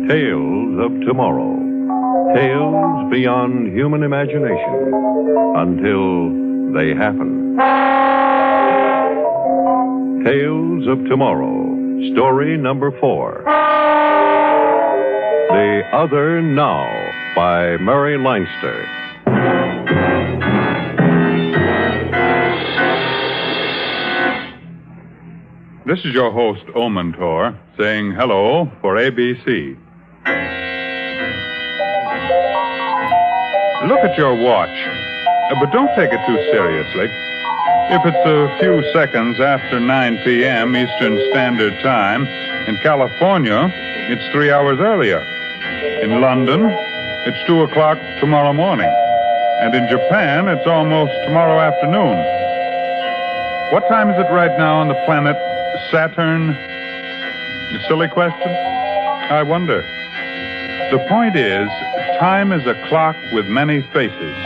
Tales of tomorrow. Tales beyond human imagination until they happen. Tales of Tomorrow. Story number 4. The Other Now by Murray Leinster. This is your host, Omentor, saying hello for ABC. Look at your watch, but don't take it too seriously. If it's a few seconds after 9 p.m. Eastern Standard Time, in California, it's 3 hours earlier. In London, it's 2 o'clock tomorrow morning. And in Japan, it's almost tomorrow afternoon. What time is it right now on the planet Saturn? A silly question? I wonder. The point is, time is a clock with many faces.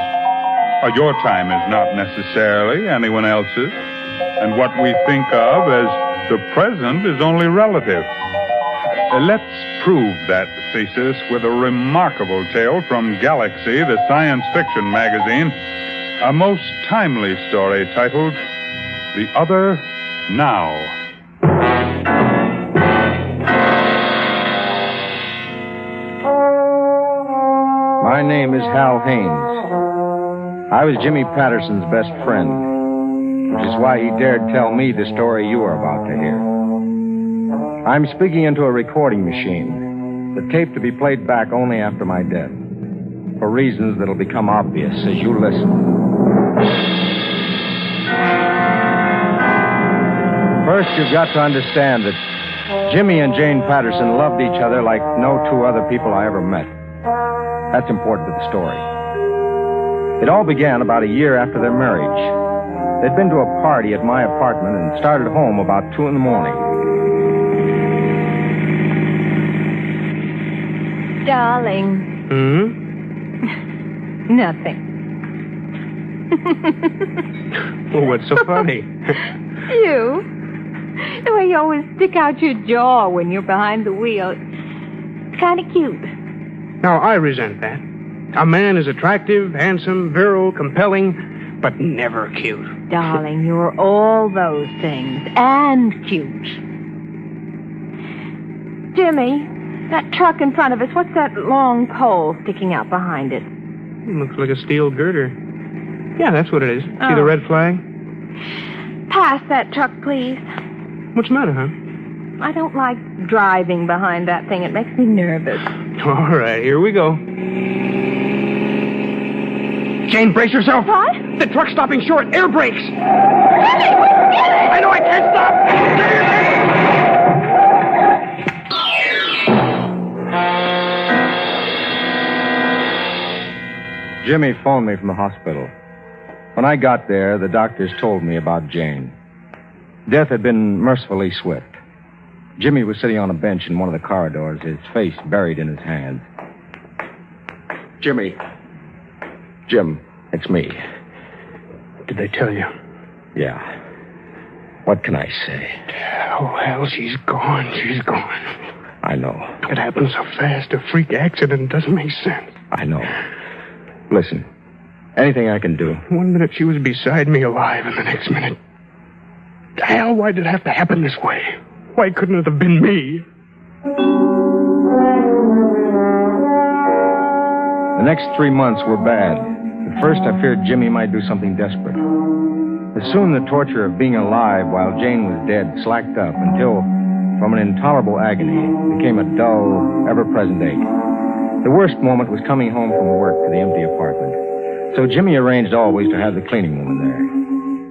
Your time is not necessarily anyone else's, and what we think of as the present is only relative. Let's prove that thesis with a remarkable tale from Galaxy, the science fiction magazine, a most timely story titled The Other Now. My name is Hal Haynes. I was Jimmy Patterson's best friend, which is why he dared tell me the story you are about to hear. I'm speaking into a recording machine, the tape to be played back only after my death, for reasons that'll become obvious as you listen. First, you've got to understand that Jimmy and Jane Patterson loved each other like no two other people I ever met. That's important to the story. It all began about a year after their marriage. They'd been to a party at my apartment and started home about 2 in the morning. Darling. Nothing. Well, what's so funny? You. The way you always stick out your jaw when you're behind the wheel. It's kind of cute. Now, I resent that. A man is attractive, handsome, virile, compelling, but never cute. Darling, you're all those things, and cute. Jimmy, that truck in front of us, what's that long pole sticking out behind it? Looks like a steel girder. Yeah, that's what it is. Oh. See the red flag? Pass that truck, please. What's the matter, huh? I don't like driving behind that thing. It makes me nervous. All right, here we go. Jane, brace yourself. What? The truck's stopping short. Air brakes. Jimmy, I know I can't stop. Jimmy phoned me from the hospital. When I got there, the doctors told me about Jane. Death had been mercifully swift. Jimmy was sitting on a bench in one of the corridors, his face buried in his hands. Jimmy. Jim, it's me. Did they tell you? Yeah. What can I say? Oh, hell, she's gone. She's gone. I know. It happened so fast. A freak accident doesn't make sense. I know. Listen, anything I can do. 1 minute she was beside me alive, and the next minute... Hell, why did it have to happen this way? Why couldn't it have been me? The next 3 months were bad. At first, I feared Jimmy might do something desperate. But soon the torture of being alive while Jane was dead slacked up until, from an intolerable agony, it became a dull, ever-present ache. The worst moment was coming home from work to the empty apartment. So Jimmy arranged always to have the cleaning woman there.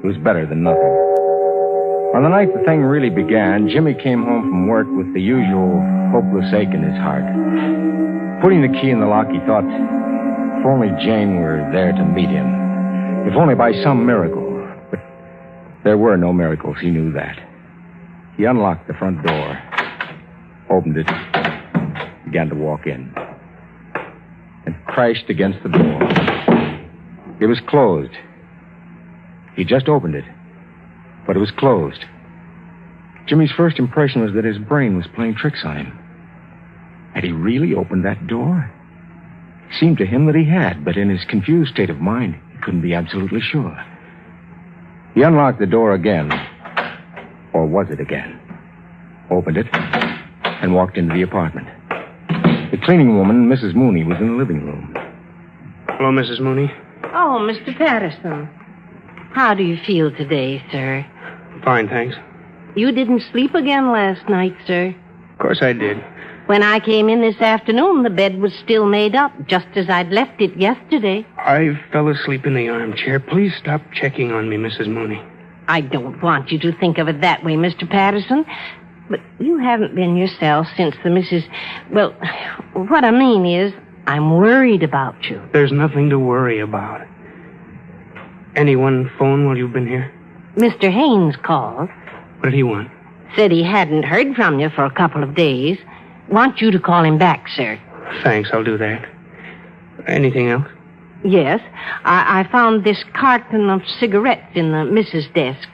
It was better than nothing. On the night the thing really began, Jimmy came home from work with the usual hopeless ache in his heart. Putting the key in the lock, he thought, if only Jane were there to meet him. If only by some miracle. But there were no miracles, he knew that. He unlocked the front door, opened it, began to walk in, and crashed against the door. It was closed. He just opened it, but it was closed. Jimmy's first impression was that his brain was playing tricks on him. Had he really opened that door? It seemed to him that he had, but in his confused state of mind, he couldn't be absolutely sure. He unlocked the door again. Or was it again? Opened it and walked into the apartment. The cleaning woman, Mrs. Mooney, was in the living room. Hello, Mrs. Mooney. Oh, Mr. Patterson. How do you feel today, sir? Fine, thanks. You didn't sleep again last night, sir. Of course I did. When I came in this afternoon, the bed was still made up, just as I'd left it yesterday. I fell asleep in the armchair. Please stop checking on me, Mrs. Mooney. I don't want you to think of it that way, Mr. Patterson. But you haven't been yourself since the Mrs. Well, what I mean is, I'm worried about you. There's nothing to worry about. Anyone phone while you've been here? Mr. Haynes called. What did he want? Said he hadn't heard from you for a couple of days. Want you to call him back, sir. Thanks, I'll do that. Anything else? Yes. I found this carton of cigarettes in the missus' desk.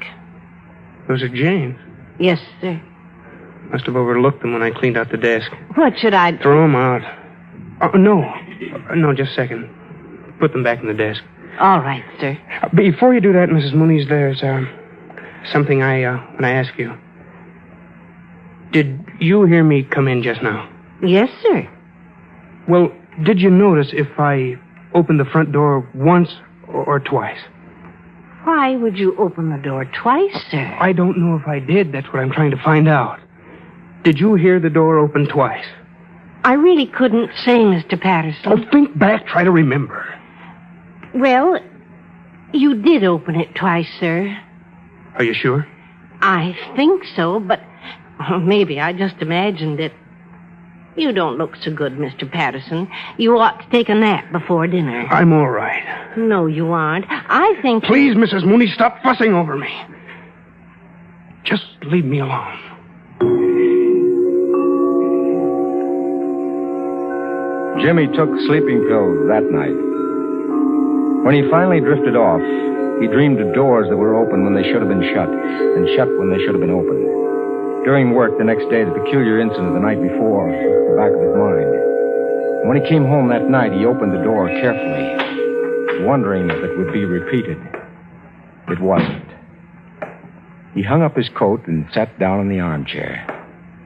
Those are Jane's. Yes, sir. Must have overlooked them when I cleaned out the desk. What should I... Throw them out. Oh, no. No, just a second. Put them back in the desk. All right, sir. Before you do that, Mrs. Mooney, there's something when I ask you. Did you hear me come in just now? Yes, sir. Well, did you notice if I opened the front door once or twice? Why would you open the door twice, sir? I don't know if I did. That's what I'm trying to find out. Did you hear the door open twice? I really couldn't say, Mr. Patterson. Oh, think back. Try to remember. Well, you did open it twice, sir. Are you sure? I think so, but maybe I just imagined it. You don't look so good, Mr. Patterson. You ought to take a nap before dinner. I'm all right. No, you aren't. I think... Please, Mrs. Mooney, stop fussing over me. Just leave me alone. Jimmy took sleeping pills that night. When he finally drifted off, he dreamed of doors that were open when they should have been shut, and shut when they should have been opened. During work the next day, the peculiar incident the night before was at the back of his mind. And when he came home that night, he opened the door carefully, wondering if it would be repeated. It wasn't. He hung up his coat and sat down in the armchair.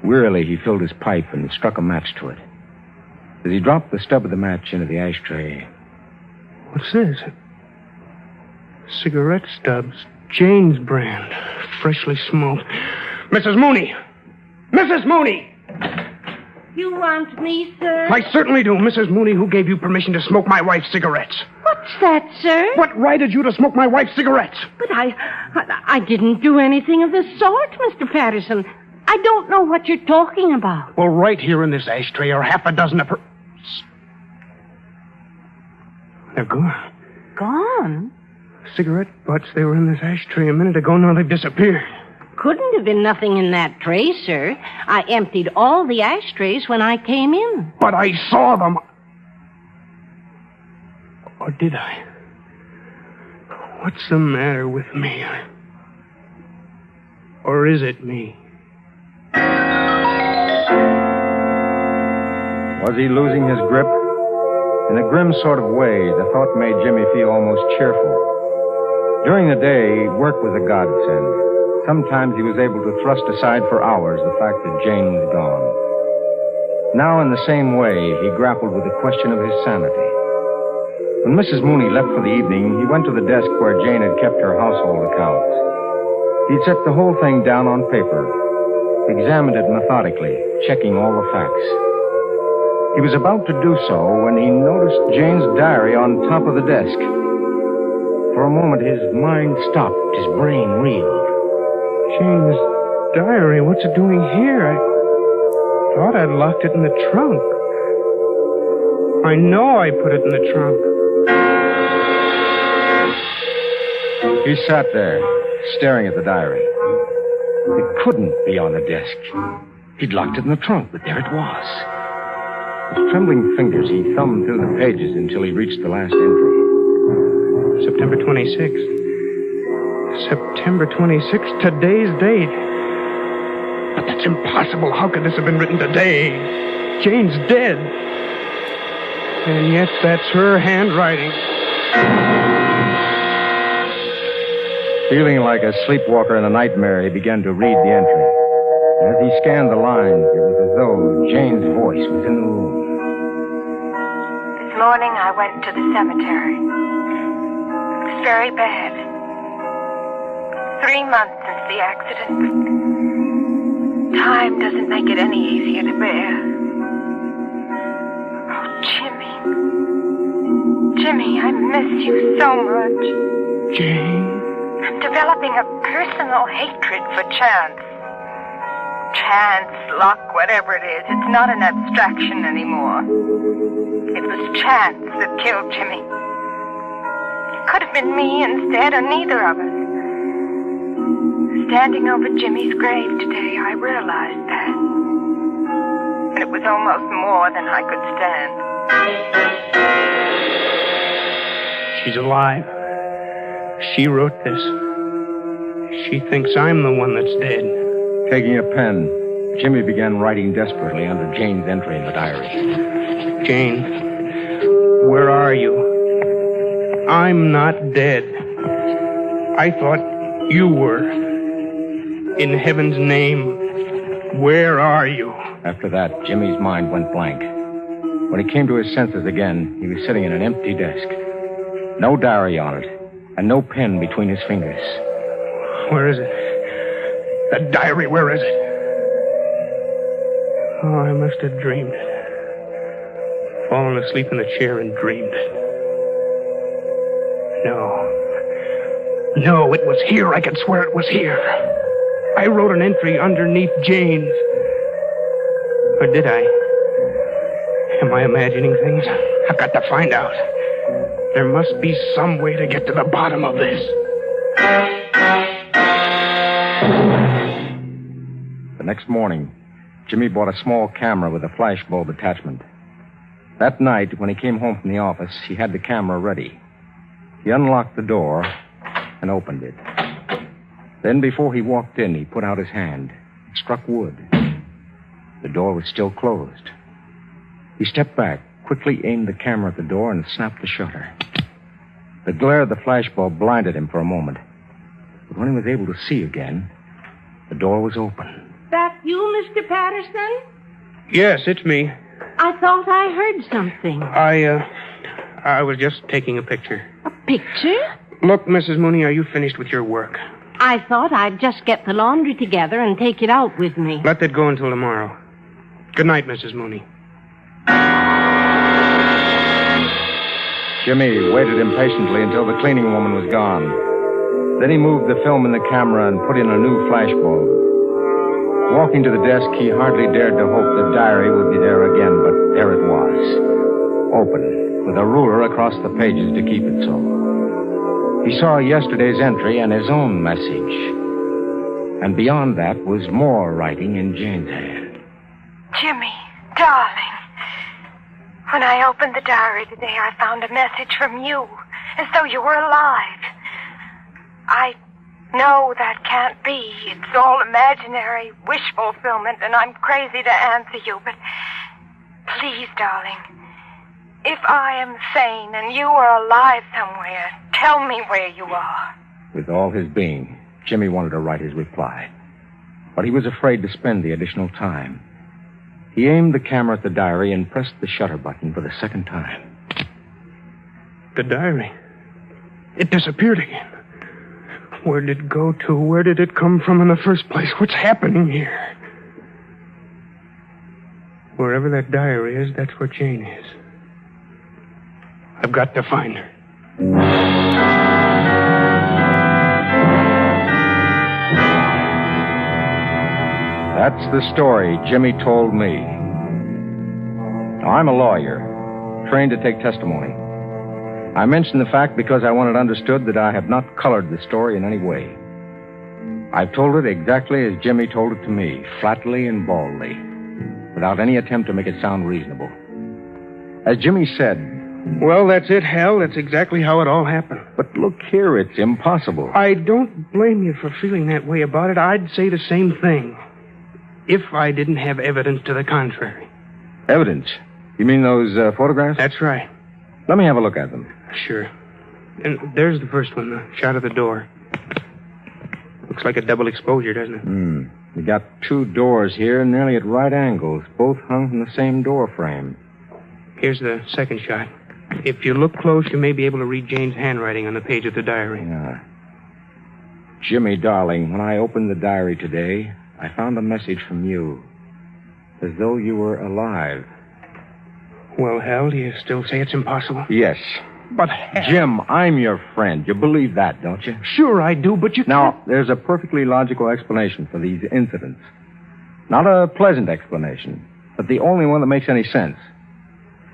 Wearily, he filled his pipe and struck a match to it. As he dropped the stub of the match into the ashtray... What's this? Cigarette stubs. Jane's brand. Freshly smoked. Mrs. Mooney! Mrs. Mooney! You want me, sir? I certainly do. Mrs. Mooney, who gave you permission to smoke my wife's cigarettes? What's that, sir? What right had you to smoke my wife's cigarettes? But I didn't do anything of the sort, Mr. Patterson. I don't know what you're talking about. Well, right here in this ashtray are half a dozen of her... They're gone. Gone? Cigarette butts, they were in this ashtray a minute ago. Now they've disappeared. Couldn't have been nothing in that tray, sir. I emptied all the ashtrays when I came in. But I saw them. Or did I? What's the matter with me? Or is it me? Was he losing his grip? In a grim sort of way, the thought made Jimmy feel almost cheerful. During the day, work was a godsend. Sometimes he was able to thrust aside for hours the fact that Jane was gone. Now, in the same way, he grappled with the question of his sanity. When Mrs. Mooney left for the evening, he went to the desk where Jane had kept her household accounts. He'd set the whole thing down on paper, examined it methodically, checking all the facts. He was about to do so when he noticed Jane's diary on top of the desk. For a moment, his mind stopped, his brain reeled. Jane's diary, what's it doing here? I thought I'd locked it in the trunk. I know I put it in the trunk. He sat there, staring at the diary. It couldn't be on the desk. He'd locked it in the trunk, but there it was. With trembling fingers, he thumbed through the pages until he reached the last entry. September 26th. September 26th, today's date. But that's impossible. How could this have been written today? Jane's dead. And yet that's her handwriting. Feeling like a sleepwalker in a nightmare, he began to read the entry. As he scanned the lines, it was as though Jane's voice was in the room. This morning I went to the cemetery. It's very bad. 3 months since the accident. Time doesn't make it any easier to bear. Oh, Jimmy. Jimmy, I miss you so much. Jane? I'm developing a personal hatred for chance. Chance, luck, whatever it is, it's not an abstraction anymore. It was chance that killed Jimmy. It could have been me instead, or neither of us. Standing over Jimmy's grave today, I realized that. And it was almost more than I could stand. She's alive. She wrote this. She thinks I'm the one that's dead. Taking a pen, Jimmy began writing desperately under Jane's entry in the diary. Jane, where are you? I'm not dead. I thought you were. In heaven's name, where are you? After that, Jimmy's mind went blank. When he came to his senses again, he was sitting at an empty desk. No diary on it, and no pen between his fingers. Where is it? That diary, where is it? Oh, I must have dreamed it. Fallen asleep in the chair and dreamed it. No, it was here. I could swear it was here. I wrote an entry underneath Jane's. Or did I? Am I imagining things? I've got to find out. There must be some way to get to the bottom of this. The next morning, Jimmy bought a small camera with a flash bulb attachment. That night, when he came home from the office, he had the camera ready. He unlocked the door and opened it. Then, before he walked in, he put out his hand and struck wood. The door was still closed. He stepped back, quickly aimed the camera at the door, and snapped the shutter. The glare of the flashbulb blinded him for a moment. But when he was able to see again, the door was open. That you, Mr. Patterson? Yes, it's me. I thought I heard something. I was just taking a picture. A picture? Look, Mrs. Mooney, are you finished with your work? I thought I'd just get the laundry together and take it out with me. Let that go until tomorrow. Good night, Mrs. Mooney. Jimmy waited impatiently until the cleaning woman was gone. Then he moved the film in the camera and put in a new flashbulb. Walking to the desk, he hardly dared to hope the diary would be there again, but there it was. Open, with a ruler across the pages to keep it so. He saw yesterday's entry and his own message. And beyond that was more writing in Jane's hand. Jimmy, darling. When I opened the diary today, I found a message from you, as though you were alive. I know that can't be. It's all imaginary, wish fulfillment, and I'm crazy to answer you, but please, darling, if I am sane and you are alive somewhere, tell me where you are. With all his being, Jimmy wanted to write his reply. But he was afraid to spend the additional time. He aimed the camera at the diary and pressed the shutter button for the second time. The diary. It disappeared again. Where did it go to? Where did it come from in the first place? What's happening here? Wherever that diary is, that's where Jane is. I've got to find her. That's the story Jimmy told me. Now, I'm a lawyer, trained to take testimony. I mention the fact because I want it understood that I have not colored the story in any way. I've told it exactly as Jimmy told it to me, flatly and baldly, without any attempt to make it sound reasonable. As Jimmy said... Well, that's it, Hal. That's exactly how it all happened. But look here, it's impossible. I don't blame you for feeling that way about it. I'd say the same thing, if I didn't have evidence to the contrary. Evidence? You mean those photographs? That's right. Let me have a look at them. Sure. And there's the first one, the shot of the door. Looks like a double exposure, doesn't it? You got two doors here, nearly at right angles, both hung from the same door frame. Here's the second shot. If you look close, you may be able to read Jane's handwriting on the page of the diary. Yeah. Jimmy, darling, when I opened the diary today, I found a message from you, as though you were alive. Well, Hal, do you still say it's impossible? Yes. But, Hal... Jim, I'm your friend. You believe that, don't you? Sure I do, but you Now, there's a perfectly logical explanation for these incidents. Not a pleasant explanation, but the only one that makes any sense.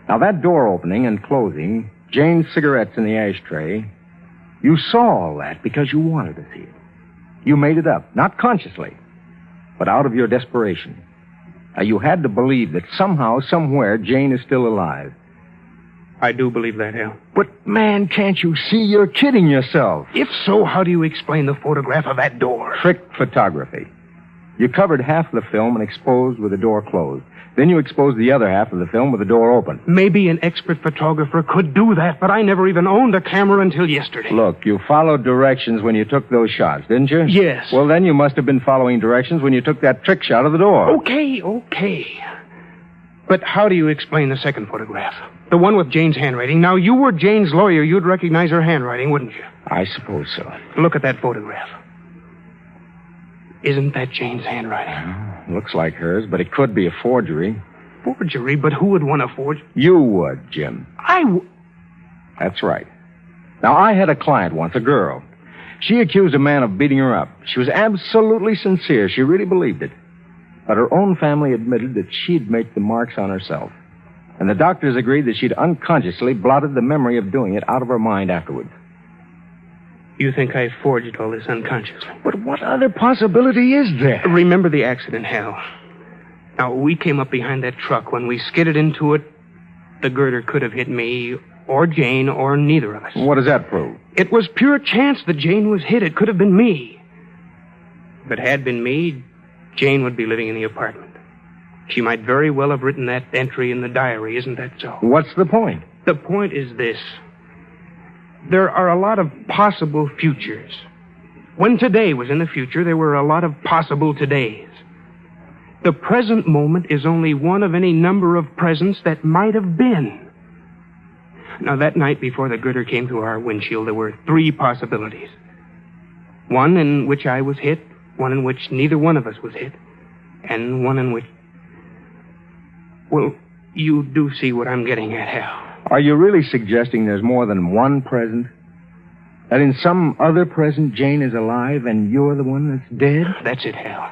Now, that door opening and closing, Jane's cigarettes in the ashtray, you saw all that because you wanted to see it. You made it up, not consciously, but out of your desperation. Now, you had to believe that somehow, somewhere, Jane is still alive. I do believe that, Hal. But, man, can't you see you're kidding yourself? If so, how do you explain the photograph of that door? Trick photography. You covered half the film and exposed with the door closed. Then you exposed the other half of the film with the door open. Maybe an expert photographer could do that, but I never even owned a camera until yesterday. Look, you followed directions when you took those shots, didn't you? Yes. Well, then you must have been following directions when you took that trick shot of the door. Okay. But how do you explain the second photograph? The one with Jane's handwriting. Now, you were Jane's lawyer. You'd recognize her handwriting, wouldn't you? I suppose so. Look at that photograph. Isn't that Jane's handwriting? Looks like hers, but it could be a forgery. Forgery? But who would want to forge? You would, Jim. That's right. Now, I had a client once, a girl. She accused a man of beating her up. She was absolutely sincere. She really believed it. But her own family admitted that she'd made the marks on herself. And the doctors agreed that she'd unconsciously blotted the memory of doing it out of her mind afterwards. You think I forged all this unconsciously? But what other possibility is there? Remember the accident, Hal. Now, we came up behind that truck. When we skidded into it, the girder could have hit me, or Jane, or neither of us. What does that prove? It was pure chance that Jane was hit. It could have been me. If it had been me, Jane would be living in the apartment. She might very well have written that entry in the diary, isn't that so? What's the point? The point is this. There are a lot of possible futures. When today was in the future, there were a lot of possible todays. The present moment is only one of any number of presents that might have been. Now, that night before the girder came through our windshield, there were 3 possibilities. One in which I was hit, one in which neither one of us was hit, and one in which... Well, you do see what I'm getting at, Hal. Are you really suggesting there's more than one present? That in some other present, Jane is alive and you're the one that's dead? That's it, Hal.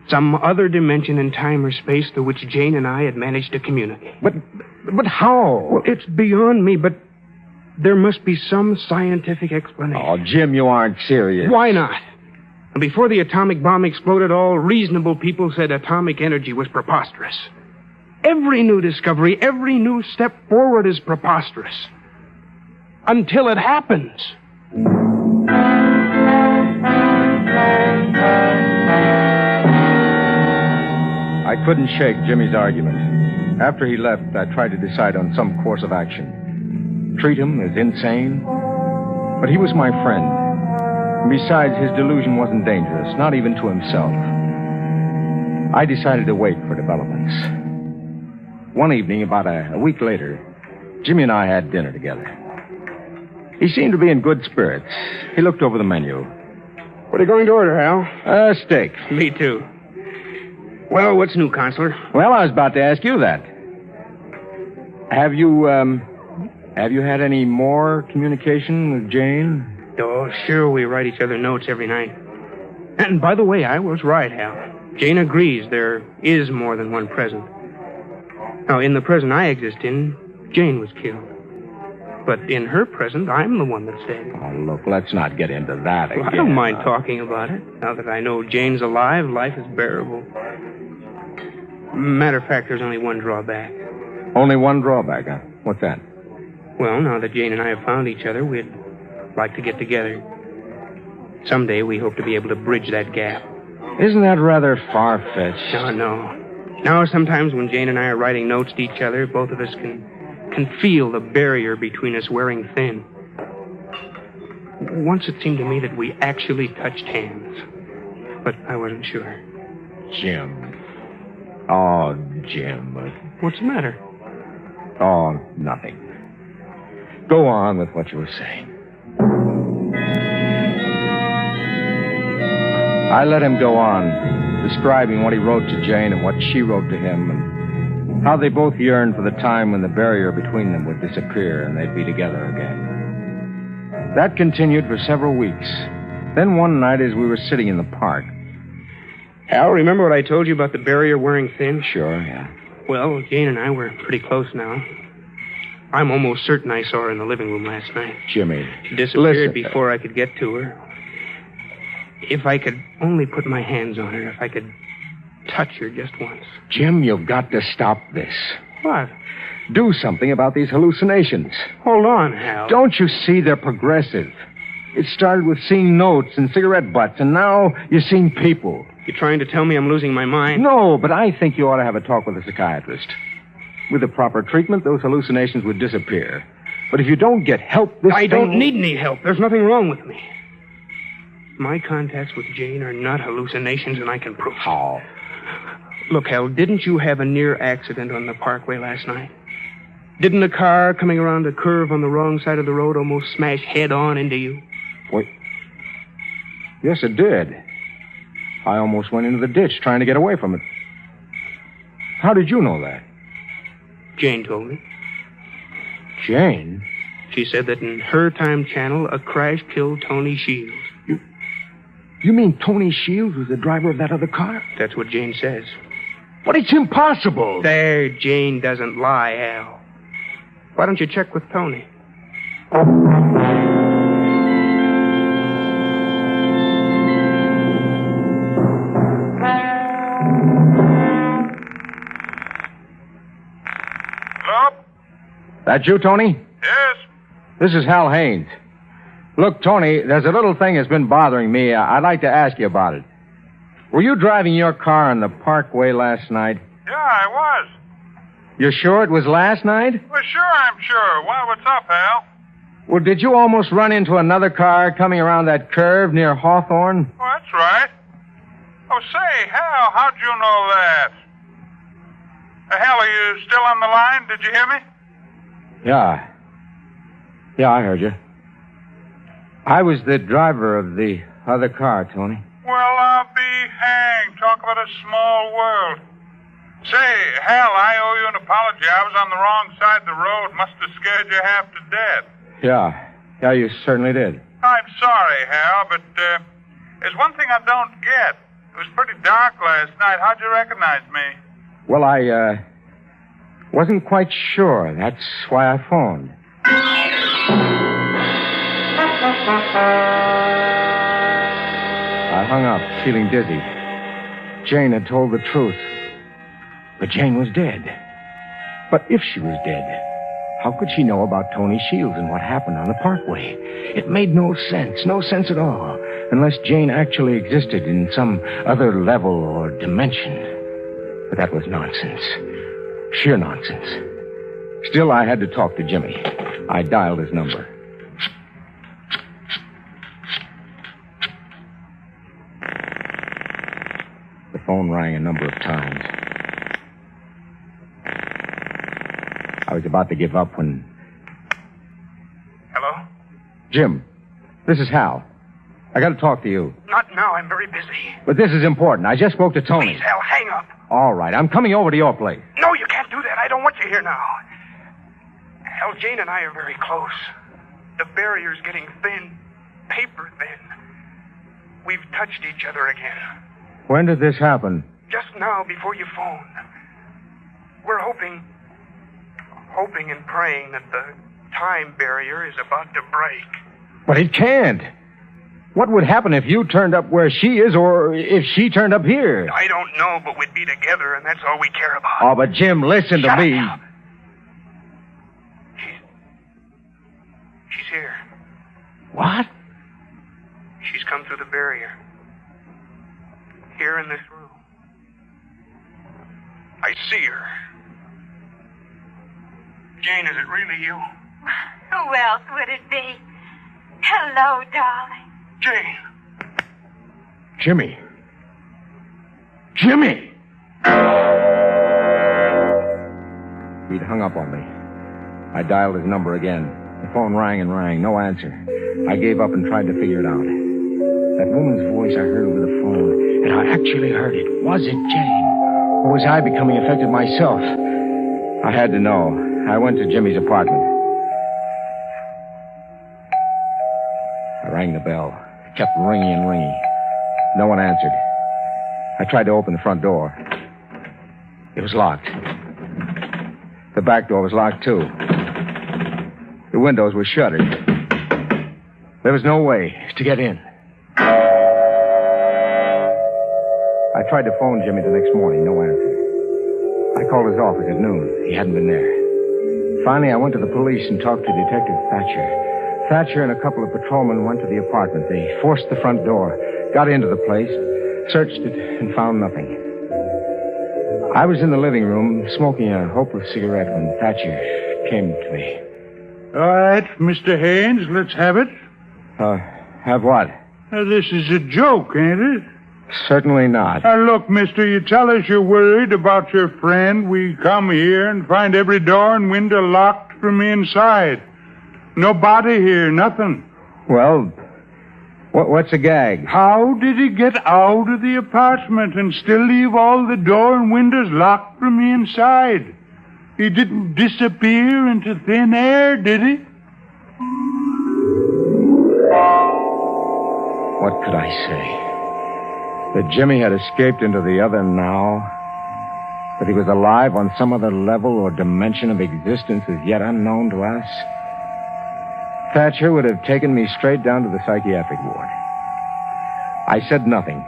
Some other dimension in time or space through which Jane and I had managed to communicate. But how? Well, it's beyond me, but there must be some scientific explanation. Oh, Jim, you aren't serious. Why not? Before the atomic bomb exploded, all reasonable people said atomic energy was preposterous. Every new discovery, every new step forward is preposterous. Until it happens. I couldn't shake Jimmy's argument. After he left, I tried to decide on some course of action. Treat him as insane? But he was my friend. Besides, his delusion wasn't dangerous, not even to himself. I decided to wait for developments. One evening, about a week later, Jimmy and I had dinner together. He seemed to be in good spirits. He looked over the menu. What are you going to order, Hal? A steak. Me too. Well, what's new, Counselor? Well, I was about to ask you that. Have you had any more communication with Jane? Oh, sure, we write each other notes every night. And by the way, I was right, Hal. Jane agrees there is more than one present. Now, in the present I exist in, Jane was killed. But in her presence, I'm the one that's dead. Oh, look, let's not get into that again. Well, I don't mind talking about it. Now that I know Jane's alive, life is bearable. Matter of fact, there's only one drawback. Only one drawback, huh? What's that? Well, now that Jane and I have found each other, we'd like to get together. Someday we hope to be able to bridge that gap. Isn't that rather far-fetched? No. Now, sometimes when Jane and I are writing notes to each other, both of us can feel the barrier between us wearing thin. Once it seemed to me that we actually touched hands. But I wasn't sure. Jim. Oh, Jim. What's the matter? Oh, nothing. Go on with what you were saying. I let him go on, describing what he wrote to Jane and what she wrote to him, and how they both yearned for the time when the barrier between them would disappear and they'd be together again. That continued for several weeks. Then one night as we were sitting in the park... Al, remember what I told you about the barrier wearing thin? Sure, yeah. Well, Jane and I were pretty close now. I'm almost certain I saw her in the living room last night. Jimmy. She disappeared before I could get to her. If I could only put my hands on her, if I could touch her just once. Jim, you've got to stop this. What? Do something about these hallucinations. Hold on, Hal. Don't you see they're progressive? It started with seeing notes and cigarette butts, and now you're seeing people. You trying to tell me I'm losing my mind? No, but I think you ought to have a talk with a psychiatrist. With the proper treatment, those hallucinations would disappear. But if you don't get help, I don't need any help. There's nothing wrong with me. My contacts with Jane are not hallucinations, and I can prove it. How? Look, Hal, didn't you have a near accident on the parkway last night? Didn't a car coming around a curve on the wrong side of the road almost smash head-on into you? Wait. Yes, it did. I almost went into the ditch trying to get away from it. How did you know that? Jane told me. Jane? She said that in her time channel, a crash killed Tony Shields. You mean Tony Shields was the driver of that other car? That's what Jane says. But it's impossible. There, Jane doesn't lie, Al. Why don't you check with Tony? Hello? That you, Tony? Yes? This is Hal Haynes. Look, Tony, there's a little thing that's been bothering me. I'd like to ask you about it. Were you driving your car on the parkway last night? Yeah, I was. You're sure it was last night? Well, sure, I'm sure. Why, what's up, Hal? Well, did you almost run into another car coming around that curve near Hawthorne? Oh, that's right. Oh, say, Hal, how'd you know that? Hal, are you still on the line? Did you hear me? Yeah. Yeah, I heard you. I was the driver of the other car, Tony. Well, I'll be hanged. Talk about a small world. Say, Hal, I owe you an apology. I was on the wrong side of the road. Must have scared you half to death. Yeah, you certainly did. I'm sorry, Hal, but there's one thing I don't get. It was pretty dark last night. How'd you recognize me? Well, I wasn't quite sure. That's why I phoned. I hung up, feeling dizzy. Jane had told the truth. But Jane was dead. But if she was dead, how could she know about Tony Shields and what happened on the parkway? It made no sense at all, unless Jane actually existed in some other level or dimension. But that was nonsense. Sheer nonsense. Still, I had to talk to Jimmy. I dialed his number. The phone rang a number of times. I was about to give up when... Hello? Jim, this is Hal. I got to talk to you. Not now. I'm very busy. But this is important. I just spoke to Tony. Please, Hal, hang up. All right, I'm coming over to your place. No, you can't do that. I don't want you here now. Hal, Jane and I are very close. The barrier's getting thin. Paper thin. We've touched each other again. When did this happen? Just now, before you phoned. We're hoping and praying that the time barrier is about to break. But it can't. What would happen if you turned up where she is, or if she turned up here? I don't know, but we'd be together, and that's all we care about. Oh, but Jim, listen to me. Up. She's here. What? She's come through the barrier. Here in this room. I see her. Jane, is it really you? Who else would it be? Hello, darling. Jane. Jimmy. Jimmy! He'd hung up on me. I dialed his number again. The phone rang and rang. No answer. I gave up and tried to figure it out. That woman's voice I heard over the phone, and I actually heard it. Was it Jane? Or was I becoming affected myself? I had to know. I went to Jimmy's apartment. I rang the bell. It kept ringing and ringing. No one answered. I tried to open the front door. It was locked. The back door was locked, too. The windows were shuttered. There was no way to get in. I tried to phone Jimmy the next morning. No answer. I called his office at noon. He hadn't been there. Finally, I went to the police and talked to Detective Thatcher. Thatcher and a couple of patrolmen went to the apartment. They forced the front door, got into the place, searched it, and found nothing. I was in the living room smoking a hopeless cigarette when Thatcher came to me. All right, Mr. Haynes, let's have it. Have what? This is a joke, ain't it? Certainly not. Look, mister, you tell us you're worried about your friend. We come here and find every door and window locked from the inside. Nobody here, nothing. Well, what's the gag? How did he get out of the apartment and still leave all the door and windows locked from the inside? He didn't disappear into thin air, did he? What could I say? That Jimmy had escaped into the other now? That he was alive on some other level or dimension of existence as yet unknown to us? Thatcher would have taken me straight down to the psychiatric ward. I said nothing.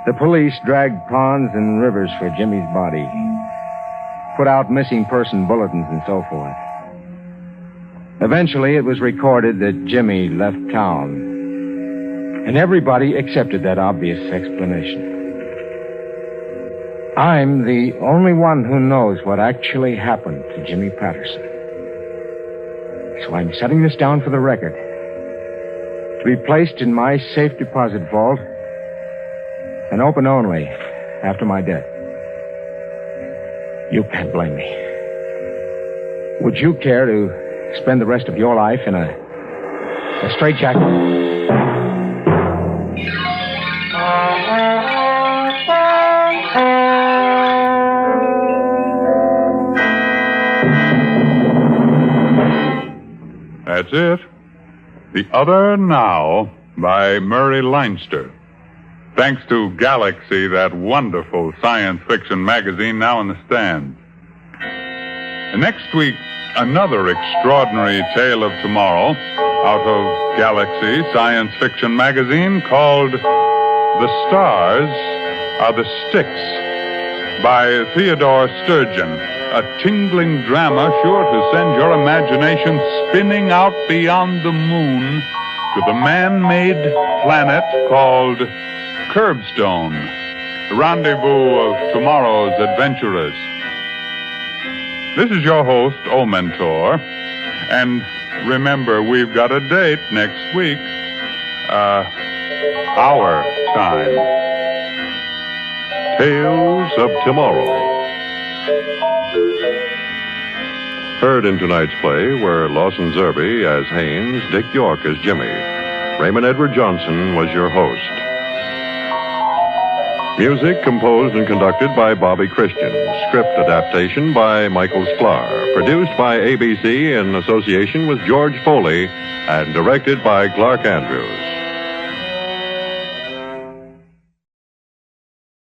The police dragged ponds and rivers for Jimmy's body, put out missing person bulletins and so forth. Eventually, it was recorded that Jimmy left town, and everybody accepted that obvious explanation. I'm the only one who knows what actually happened to Jimmy Patterson. So I'm setting this down for the record, to be placed in my safe deposit vault and open only after my death. You can't blame me. Would you care to spend the rest of your life in a straitjacket? That's it. The Other Now by Murray Leinster. Thanks to Galaxy, that wonderful science fiction magazine now in the stands. And next week, another extraordinary tale of tomorrow out of Galaxy Science Fiction magazine called The Stars Are the Sticks by Theodore Sturgeon. A tingling drama sure to send your imagination spinning out beyond the moon to the man-made planet called Curbstone, the rendezvous of tomorrow's adventurers. This is your host, O Mentor, and remember, we've got a date next week, our time. Tales of Tomorrow. Heard in tonight's play were Lawson Zerbe as Haynes, Dick York as Jimmy. Raymond Edward Johnson was your host. Music composed and conducted by Bobby Christian. Script adaptation by Michael Sklar. Produced by ABC in association with George Foley and directed by Clark Andrews.